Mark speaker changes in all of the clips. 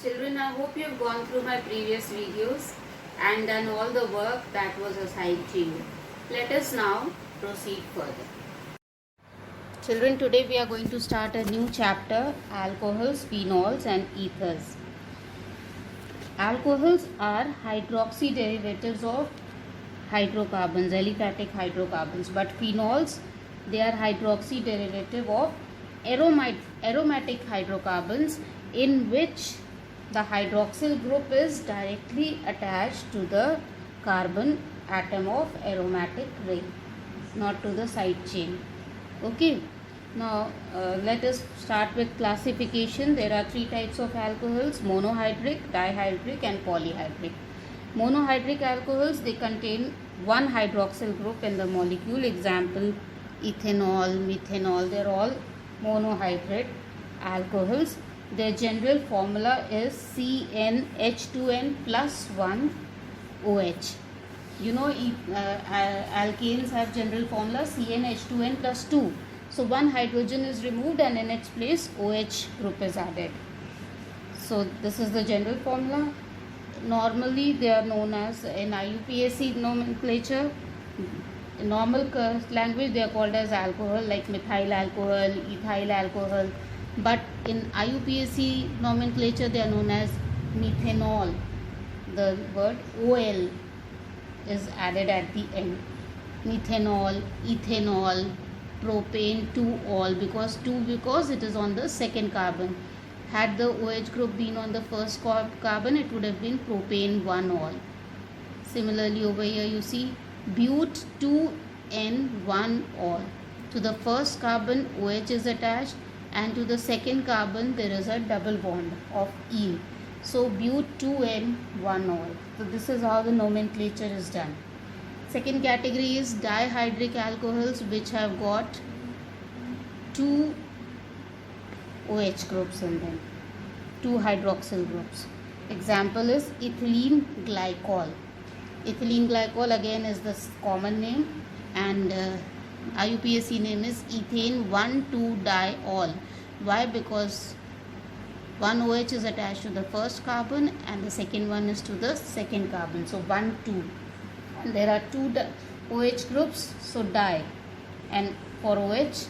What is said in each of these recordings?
Speaker 1: Children, I hope you have gone through my previous videos and done all the work that was assigned to you. Let us now proceed further. Children, today we are going to start a new chapter, alcohols, phenols and ethers. Alcohols are hydroxy derivatives of hydrocarbons, aliphatic hydrocarbons, but phenols, they are hydroxy derivative of aromatic hydrocarbons in which the hydroxyl group is directly attached to the carbon atom of aromatic ring, not to the side chain. Okay. Now let us start with classification. There are three types of alcohols: monohydric, dihydric and polyhydric. Monohydric alcohols, they contain one hydroxyl group in the molecule. Example, ethanol, methanol, they are all monohydric alcohols. Their general formula is CnH2n plus 1 OH. You know, alkanes have general formula CnH2n plus 2. So one hydrogen is removed and in its place OH group is added. So this is the general formula. Normally they are known as, in IUPAC nomenclature, in normal language they are called as alcohol, like methyl alcohol, ethyl alcohol. But in IUPAC nomenclature they are known as methanol. The word OL is added at the end. Methanol, ethanol, propane 2-ol, because it is on the second carbon. Had the OH group been on the first carbon, it would have been propane 1-ol. Similarly over here you see bute 2n1-ol. To the first carbon OH is attached and to the second carbon there is a double bond of ene. So bute 2n1-ol. So this is how the nomenclature is done. Second category is dihydric alcohols, which have got two OH groups in them, two hydroxyl groups. Example is ethylene glycol. Ethylene glycol again is the common name, and IUPAC name is ethane 1,2-diol. Why? Because one OH is attached to the first carbon and the second one is to the second carbon. So 1,2. And there are two OH groups, so di, and for OH,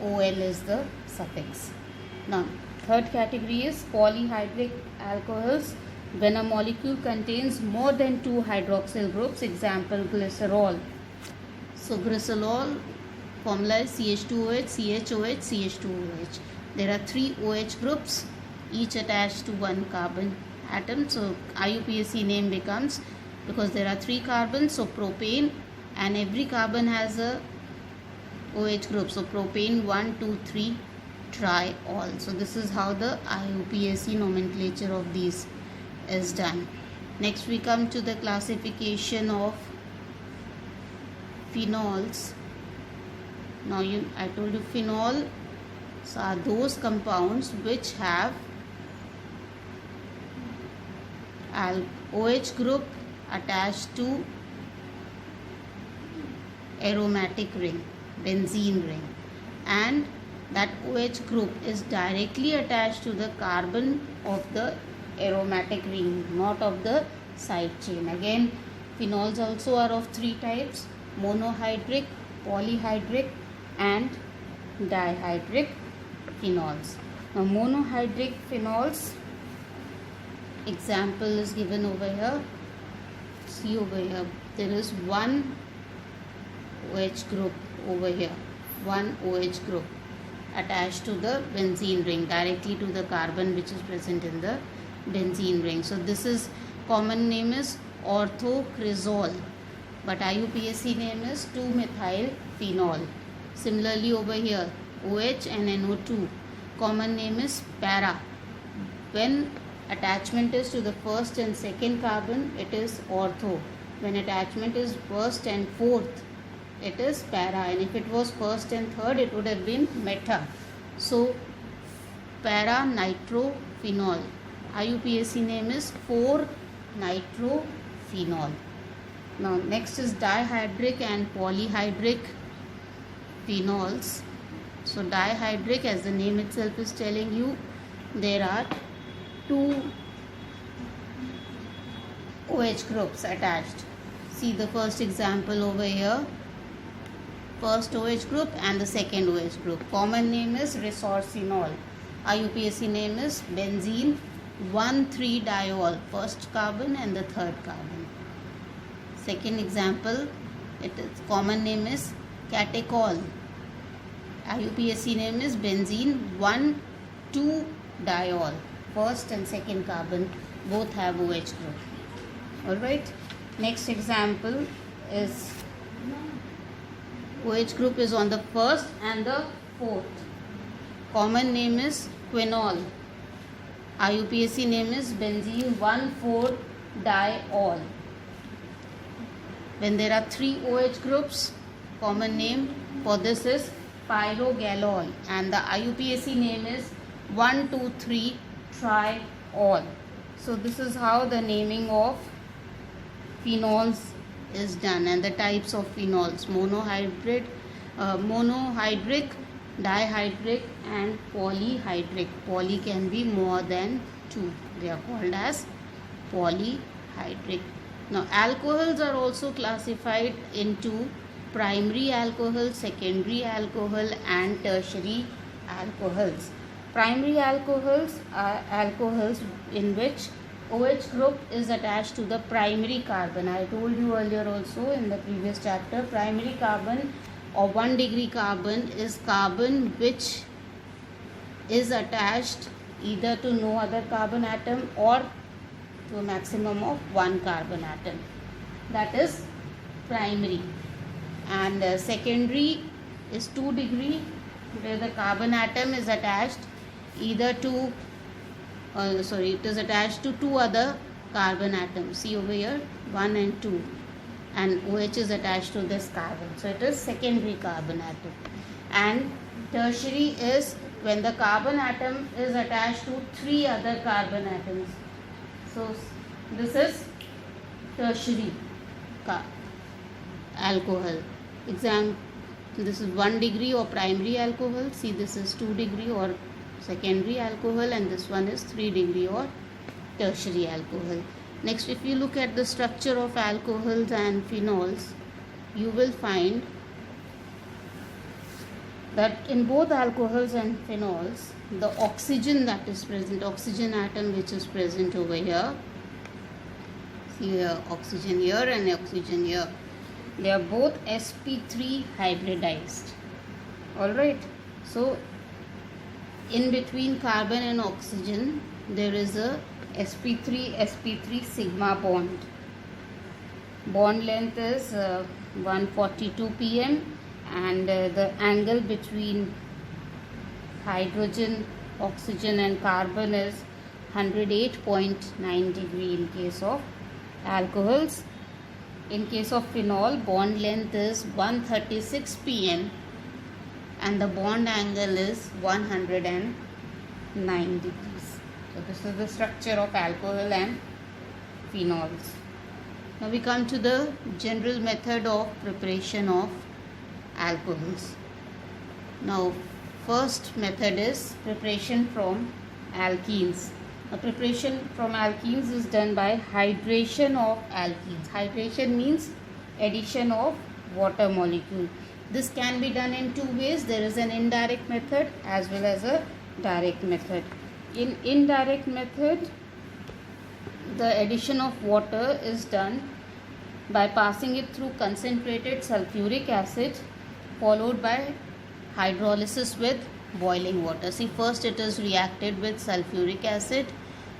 Speaker 1: OL is the suffix. Now, third category is polyhydric alcohols, when a molecule contains more than two hydroxyl groups. Example, glycerol. So glycerol formula is CH2OH, CHOH, CH2OH. There are three OH groups, each attached to one carbon atom. So IUPAC name becomes, because there are three carbons, so propane, and every carbon has a OH group, so propane 1, 2, 3 triol. So this is how the IUPAC nomenclature of these is done. Next we come to the classification of phenols. Now I told you phenols are those compounds which have OH group attached to aromatic ring, benzene ring, and that OH group is directly attached to the carbon of the aromatic ring, not of the side chain. Again, phenols also are of three types: monohydric, polyhydric and dihydric phenols. Now monohydric phenols, example is given over here. See over here, there is one OH group over here, one OH group attached to the benzene ring, directly to the carbon which is present in the benzene ring. So this is, common name is orthocresol, but IUPAC name is 2-methyl phenol. Similarly over here, OH and NO2, common name is para. When attachment is to the first and second carbon, it is ortho. When attachment is first and fourth, it is para, and if it was first and third, it would have been meta. So para nitrophenol, IUPAC name is 4-nitrophenol. Now next is dihydric and polyhydric phenols. So dihydric, as the name itself is telling you, there are two OH groups attached. See the first example over here. First OH group and the second OH group. Common name is resorcinol. IUPAC name is benzene 1,3-diol. First carbon and the third carbon. Second example, common name is catechol. IUPAC name is benzene 1,2-diol. First and second carbon both have OH group. Alright. Next example is OH group is on the first and the fourth. Common name is quinol. IUPAC name is benzene 1,4-diol. When there are three OH groups, common name for this is pyrogalol, and the IUPAC name is 1,2,3-triol. So this is how the naming of phenols is done, and the types of phenols: monohydric, dihydric and polyhydric. Poly can be more than two. They are called as polyhydric. Now alcohols are also classified into primary alcohol, secondary alcohol and tertiary alcohols. Primary alcohols are alcohols in which OH group is attached to the primary carbon. I told you earlier also in the previous chapter, primary carbon or 1-degree carbon is carbon which is attached either to no other carbon atom or to a maximum of one carbon atom. That is primary. And secondary is 2-degree, where the carbon atom is attached either to it is attached to two other carbon atoms. See over here, 1 and 2, and OH is attached to this carbon, so it is secondary carbon atom. And tertiary is when the carbon atom is attached to three other carbon atoms. So this is tertiary alcohol. This is 1-degree or primary alcohol. See, this is 2-degree or secondary alcohol, and this one is 3-degree or tertiary alcohol. Next, if you look at the structure of alcohols and phenols, you will find that in both alcohols and phenols, the oxygen that is present, oxygen atom which is present over here, see here, oxygen here and oxygen here, they are both sp3 hybridized. Alright, so in between carbon and oxygen there is a sp3 sigma bond. Bond length is 142 pm, and the angle between hydrogen, oxygen and carbon is 108.9 degree in case of alcohols. In case of phenol, bond length is 136 pm and the bond angle is 109 degrees. So this is the structure of alcohol and phenols. Now we come to the general method of preparation of alcohols. Now first method is preparation from alkenes. Now preparation from alkenes is done by hydration of alkenes. Hydration means addition of water molecule. This can be done in two ways. There is an indirect method as well as a direct method. In indirect method, the addition of water is done by passing it through concentrated sulfuric acid followed by hydrolysis with boiling water. See, first it is reacted with sulfuric acid,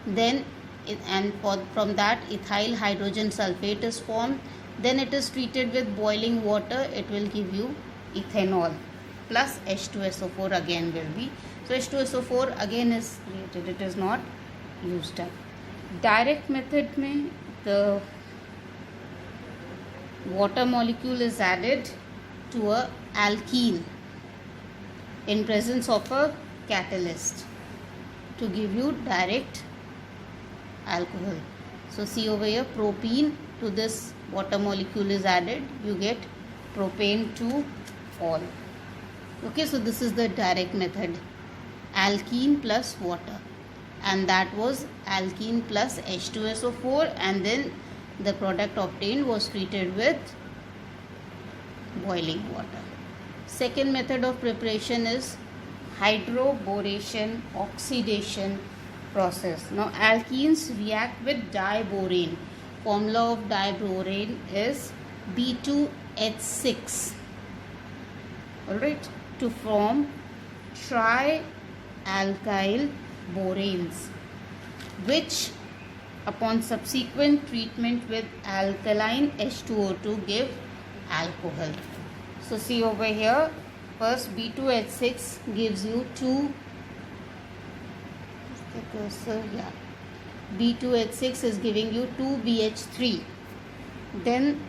Speaker 1: then from that ethyl hydrogen sulfate is formed, then it is treated with boiling water. It will give you ethanol plus H2SO4 again will be. So H2SO4 again is created, it is not used up. Direct method mein the water molecule is added to a alkene in presence of a catalyst to give you direct alcohol. So see over here, propene to this water molecule is added, you get propane 2-ol. Okay, so this is the direct method, alkene plus water. and that was alkene plus H2SO4, and then the product obtained was treated with boiling water. Second method of preparation is hydroboration oxidation process. Now alkenes react with diborane. Formula of diborane is B2H6. Alright, to form trialkyl boranes, which upon subsequent treatment with alkaline H2O2 give alcohol. So see over here, first B2H6 gives you B2H6 is giving you 2BH3. Then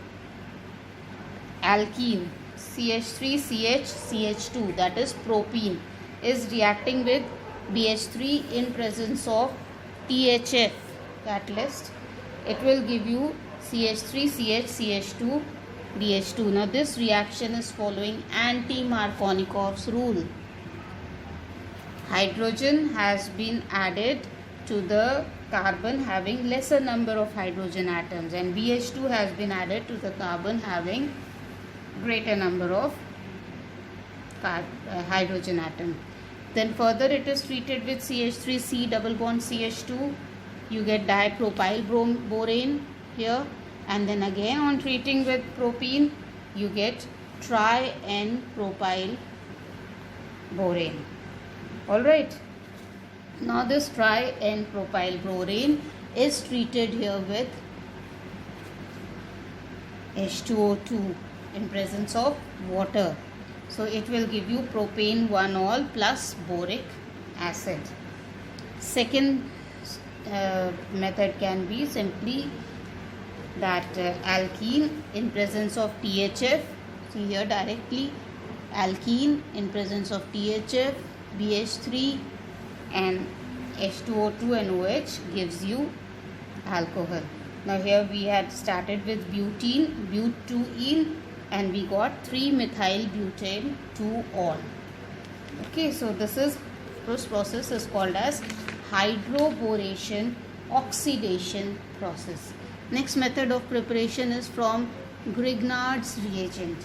Speaker 1: alkene CH3CH2, that is propene, is reacting with BH3 in presence of THF catalyst. It will give you CH3CH2 BH2. Now this reaction is following anti-Markovnikov's rule. Hydrogen has been added to the carbon having lesser number of hydrogen atoms, and BH2 has been added to the carbon having greater number of hydrogen atom. Then further it is treated with CH3C double bond CH2. You get dipropyl borane here, and then again on treating with propene you get tri-N-propyl borane. Alright, now this tri-N-propyl borane is treated here with H2O2 in presence of water. So it will give you propane 1-ol plus boric acid. Second method can be simply that alkene in presence of THF. See here directly, alkene in presence of THF, BH3 and H2O2 and OH gives you alcohol. Now here we had started with butene, and we got 3-methyl-butane 2-ol. Okay, so this process is called as hydroboration oxidation process. Next method of preparation is from Grignard's reagent.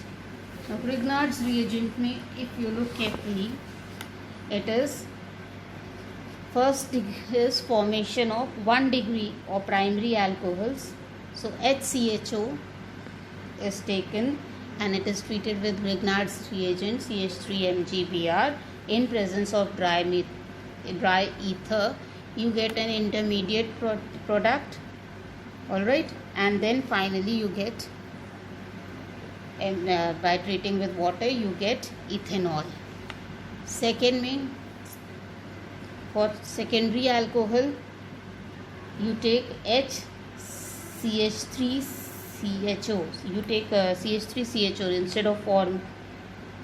Speaker 1: Now Grignard's reagent में if you look carefully, it is first is formation of 1 degree of primary alcohols. So HCHO is taken and it is treated with Grignard's reagent CH3MgBr in presence of dry ether. You get an intermediate product. Alright, and then finally you get, by treating with water you get ethanol. Second mean, for secondary alcohol you take HCH3CHO. You take CH3CHO instead of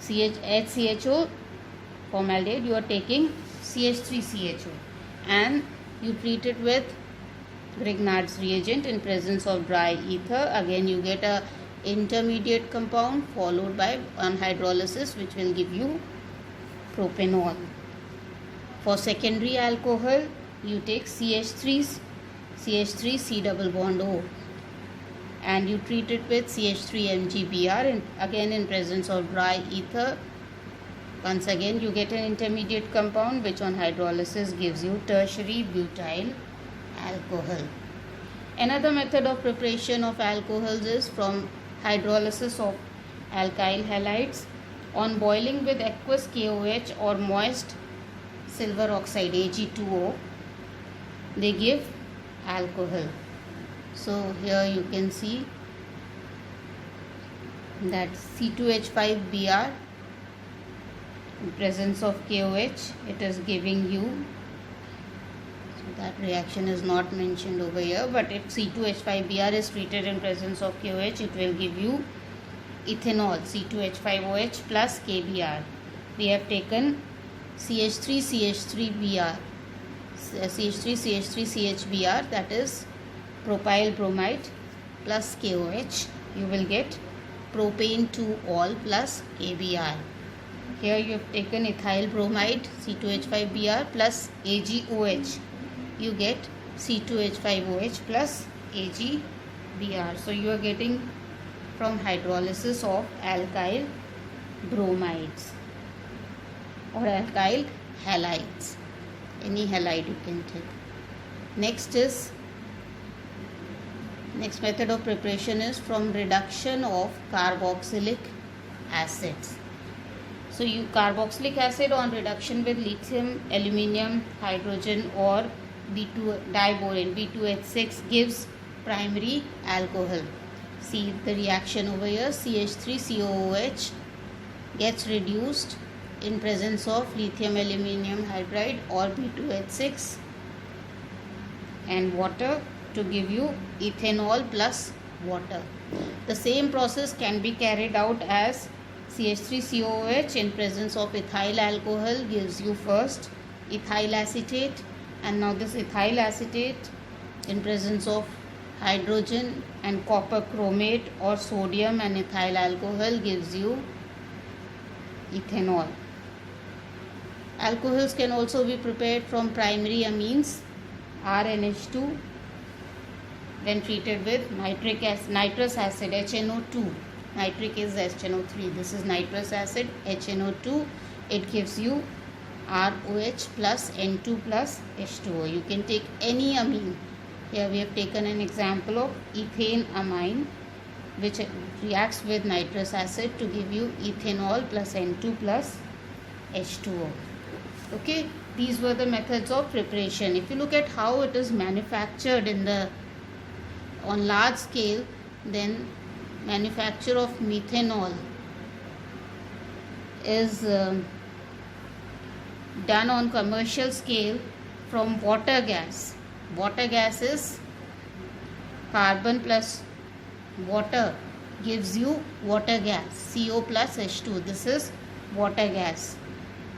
Speaker 1: HCHO formaldehyde, you are taking CH3CHO, and you treat it with Grignard's reagent in presence of dry ether. Again you get a intermediate compound followed by on hydrolysis, which will give you propanol. For secondary alcohol you take CH3C double bond O, and you treat it with CH3MgBr again in presence of dry ether. Once again you get an intermediate compound which on hydrolysis gives you tertiary butyl alcohol. Another method of preparation of alcohols is from hydrolysis of alkyl halides. On boiling with aqueous KOH or moist silver oxide Ag2O, they give alcohol. So here you can see that C2H5Br in presence of KOH, it is giving you, so that reaction is not mentioned over here, but if C2H5Br is treated in presence of KOH, it will give you ethanol C2H5OH plus KBr. We have taken CH3CH3Br, CH3CH3CHBr, that is propyl bromide plus KOH. You will get propane 2-ol plus KBr. Here you have taken ethyl bromide C2H5Br plus AgOH, you get C2H5OH plus AgBr. So you are getting from hydrolysis of alkyl bromides or alkyl halides. Any halide you can take. Next method of preparation is from reduction of carboxylic acids. So you carboxylic acid on reduction with lithium, aluminium, hydrogen or diborane B2H6 gives primary alcohol. See the reaction over here. CH3COOH gets reduced in presence of lithium aluminium hydride or B2H6 and water to give you ethanol plus water. The same process can be carried out as CH3COOH in presence of ethyl alcohol gives you first ethyl acetate, and now this ethyl acetate in presence of hydrogen and copper chromate or sodium and ethyl alcohol gives you ethanol. Alcohols can also be prepared from primary amines RNH2 when treated with nitrous acid HNO2. Nitric is HNO3. This is nitrous acid HNO2. It gives you ROH plus N2 plus H2O. You can take any amine. Here we have taken an example of ethane amine which reacts with nitrous acid to give you ethanol plus N2 plus H2O. Okay, these were the methods of preparation. If you look at how it is manufactured on large scale, then manufacture of methanol is done on commercial scale from water gas. Water gas is carbon plus water gives you water gas, CO plus H2. This is water gas.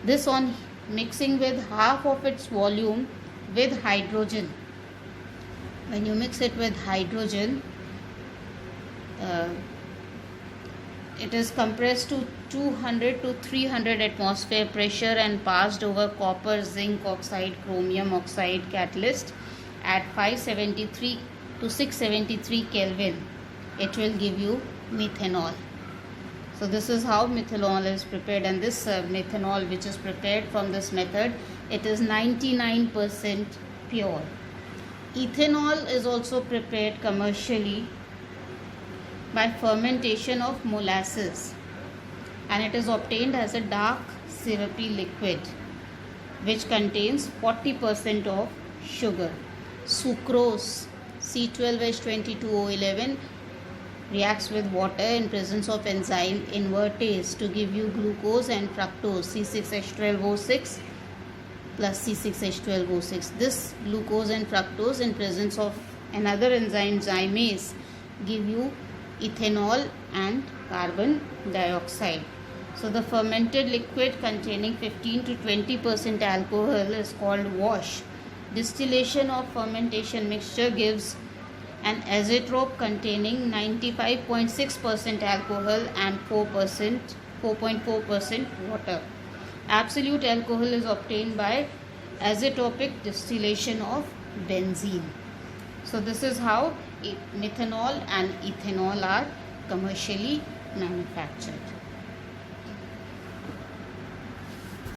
Speaker 1: This on mixing with half of its volume with hydrogen. When you mix it with hydrogen, it is compressed to 200 to 300 atmosphere pressure and passed over copper, zinc oxide, chromium oxide catalyst at 573 to 673 Kelvin. It will give you methanol. So this is how methanol is prepared, and this methanol which is prepared from this method, it is 99% pure. Ethanol is also prepared commercially by fermentation of molasses, and it is obtained as a dark syrupy liquid which contains 40% of sugar. Sucrose C12H22O11 reacts with water in presence of enzyme invertase to give you glucose and fructose C6H12O6 plus C6H12O6. This glucose and fructose in presence of another enzyme zymase give you ethanol and carbon dioxide. So the fermented liquid containing 15 to 20% alcohol is called wash. Distillation of fermentation mixture gives an azeotrope containing 95.6% alcohol and 4.4% water. Absolute alcohol is obtained by azeotropic distillation of benzene. So this is how methanol and ethanol are commercially manufactured.